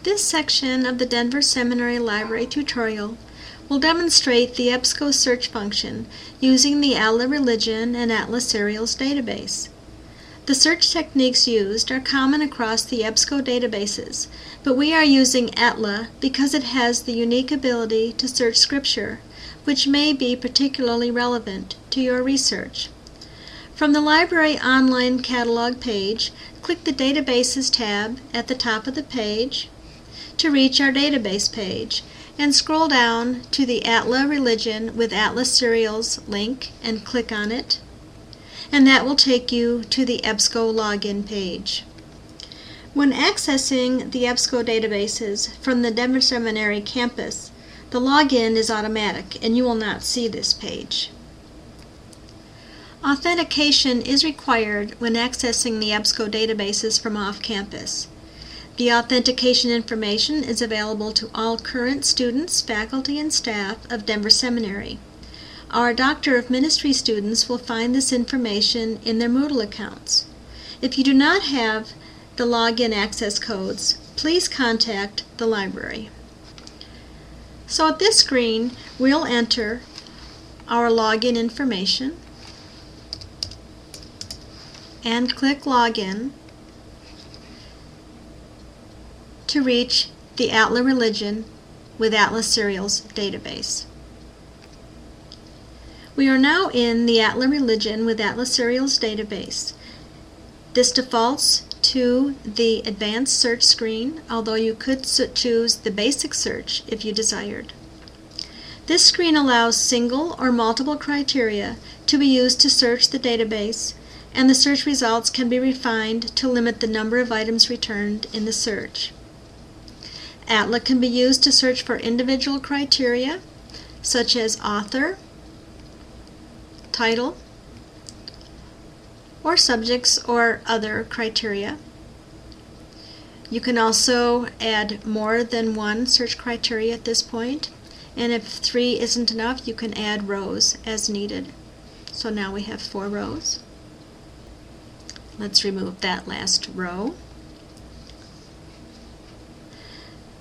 This section of the Denver Seminary Library tutorial will demonstrate the EBSCO search function using the ATLA Religion and ATLA Serials database. The search techniques used are common across the EBSCO databases, but we are using ATLA because it has the unique ability to search Scripture, which may be particularly relevant to your research. From the Library Online Catalog page, click the Databases tab at the top of the page to reach our database page, and scroll down to the ATLA Religion with ATLA Serials link and click on it, and that will take you to the EBSCO login page. When accessing the EBSCO databases from the Denver Seminary campus, the login is automatic and you will not see this page. Authentication is required when accessing the EBSCO databases from off-campus. The authentication information is available to all current students, faculty, and staff of Denver Seminary. Our Doctor of Ministry students will find this information in their Moodle accounts. If you do not have the login access codes, please contact the library. So at this screen, we'll enter our login information and click Login to reach the ATLA Religion with ATLA Serials database. We are now in the ATLA Religion with ATLA Serials database. This defaults to the advanced search screen, although you could choose the basic search if you desired. This screen allows single or multiple criteria to be used to search the database, and the search results can be refined to limit the number of items returned in the search. ATLA can be used to search for individual criteria, such as author, title, or subjects or other criteria. You can also add more than one search criteria at this point, and if 3 isn't enough, you can add rows as needed. So now we have 4 rows. Let's remove that last row.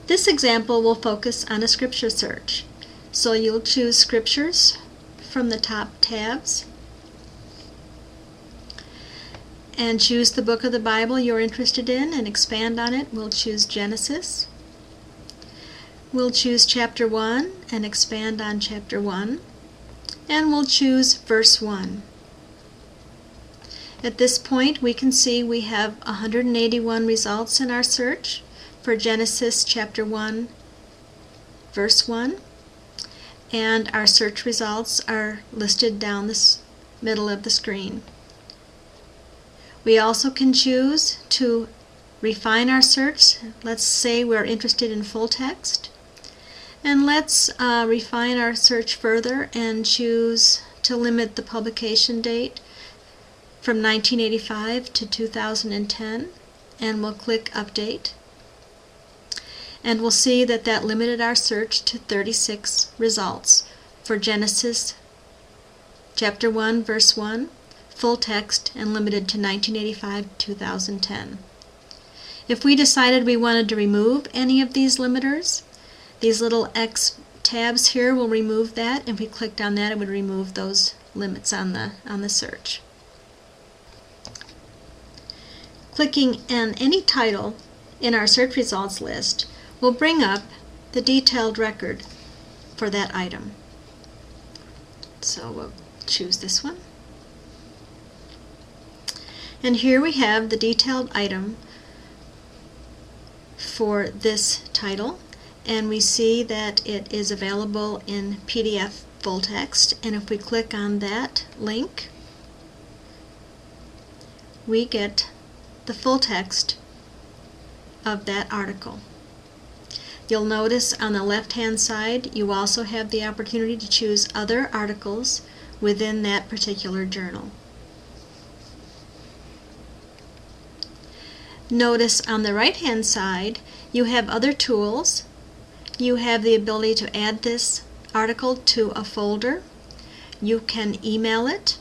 This example will focus on a scripture search. So you'll choose Scriptures from the top tabs and choose the book of the Bible you're interested in and expand on it. We'll choose Genesis. We'll choose chapter 1 and expand on chapter 1. And we'll choose verse 1. At this point, we can see we have 181 results in our search for Genesis chapter 1, verse 1. And our search results are listed down the middle of the screen. We also can choose to refine our search. Let's say we're interested in full text. And let's refine our search further and choose to limit the publication date from 1985 to 2010, and we'll click Update. And we'll see that that limited our search to 36 results for Genesis chapter 1, verse 1, full text, and limited to 1985-2010. If we decided we wanted to remove any of these limiters, these little X tabs here will remove that. If we clicked on that, it would remove those limits on the search. Clicking on any title in our search results list will bring up the detailed record for that item. So we'll choose this one. And here we have the detailed item for this title, and we see that it is available in PDF full text, and if we click on that link, we get the full text of that article. You'll notice on the left-hand side you also have the opportunity to choose other articles within that particular journal. Notice on the right-hand side you have other tools. You have the ability to add this article to a folder. You can email it,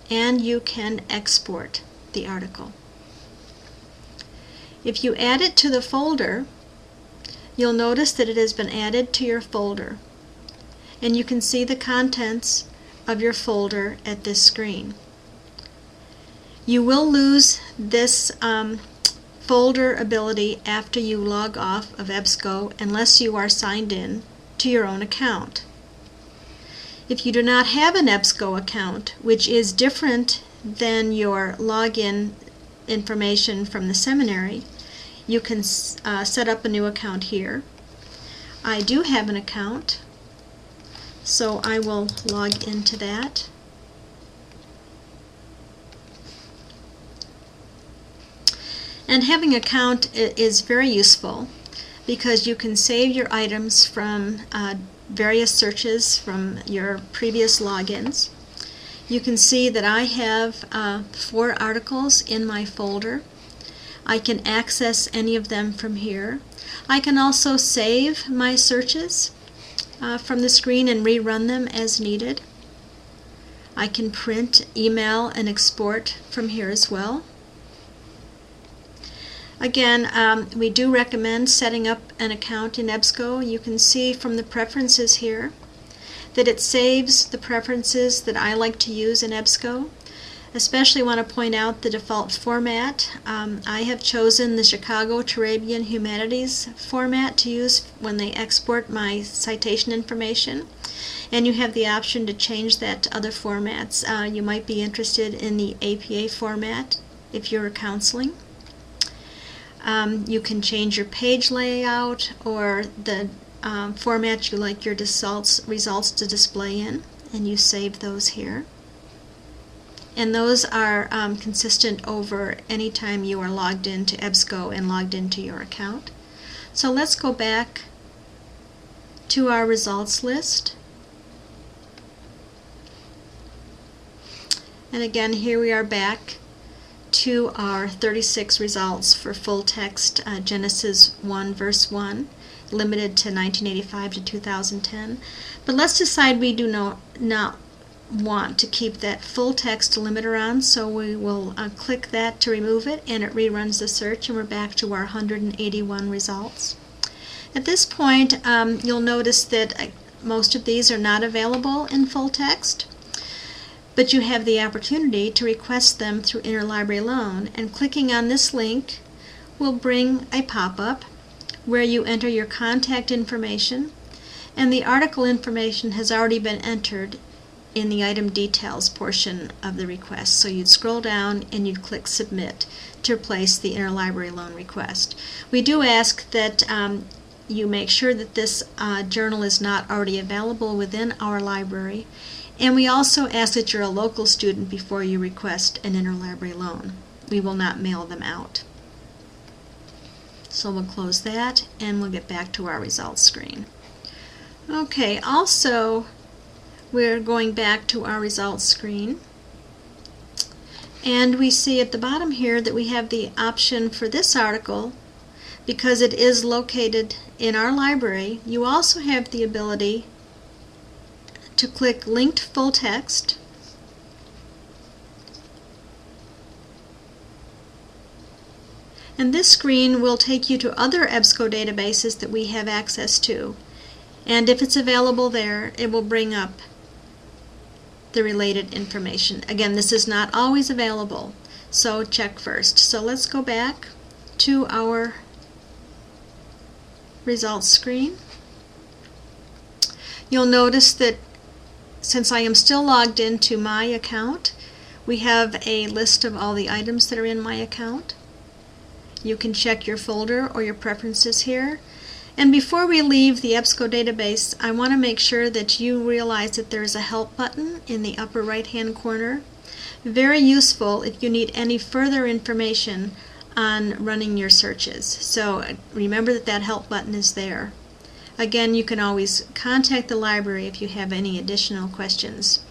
and you can export the article. If you add it to the folder, you'll notice that it has been added to your folder. And you can see the contents of your folder at this screen. You will lose this folder ability after you log off of EBSCO unless you are signed in to your own account. If you do not have an EBSCO account, which is different than your login information from the seminary, you can set up a new account here. I do have an account, so I will log into that. And having an account is very useful because you can save your items from various searches from your previous logins. You can see that I have 4 articles in my folder. I can access any of them from here. I can also save my searches from the screen and rerun them as needed. I can print, email, and export from here as well. Again, we do recommend setting up an account in EBSCO. You can see from the preferences here that it saves the preferences that I like to use in EBSCO. Especially want to point out the default format. I have chosen the Chicago Turabian Humanities format to use when they export my citation information. And you have the option to change that to other formats. You might be interested in the APA format if you're counseling. You can change your page layout or the format you like your results to display in, and you save those here. And those are consistent over any time you are logged into EBSCO and logged into your account. So let's go back to our results list. And again, here we are back to our 36 results for full text Genesis 1 verse 1, limited to 1985 to 2010. But let's decide we do not want to keep that full text limiter on, so we will click that to remove it, and it reruns the search, and we're back to our 181 results. At this point, you'll notice that most of these are not available in full text. But you have the opportunity to request them through interlibrary loan, and clicking on this link will bring a pop-up where you enter your contact information, and the article information has already been entered in the item details portion of the request. So you'd scroll down and you'd click submit to place the interlibrary loan request. We do ask that you make sure that this journal is not already available within our library. And we also ask that you're a local student before you request an interlibrary loan. We will not mail them out. So we'll close that and we'll get back to our results screen. Okay, also we're going back to our results screen. And we see at the bottom here that we have the option for this article, because it is located in our library. You also have the ability to click linked full text, and this screen will take you to other EBSCO databases that we have access to, and if it's available there, it will bring up the related information. Again, this is not always available, so check first. So let's go back to our results screen. You'll notice that since I am still logged into my account, we have a list of all the items that are in my account. You can check your folder or your preferences here. And before we leave the EBSCO database, I want to make sure that you realize that there is a help button in the upper right hand corner. Very useful if you need any further information on running your searches. So remember that that help button is there. Again, you can always contact the library if you have any additional questions.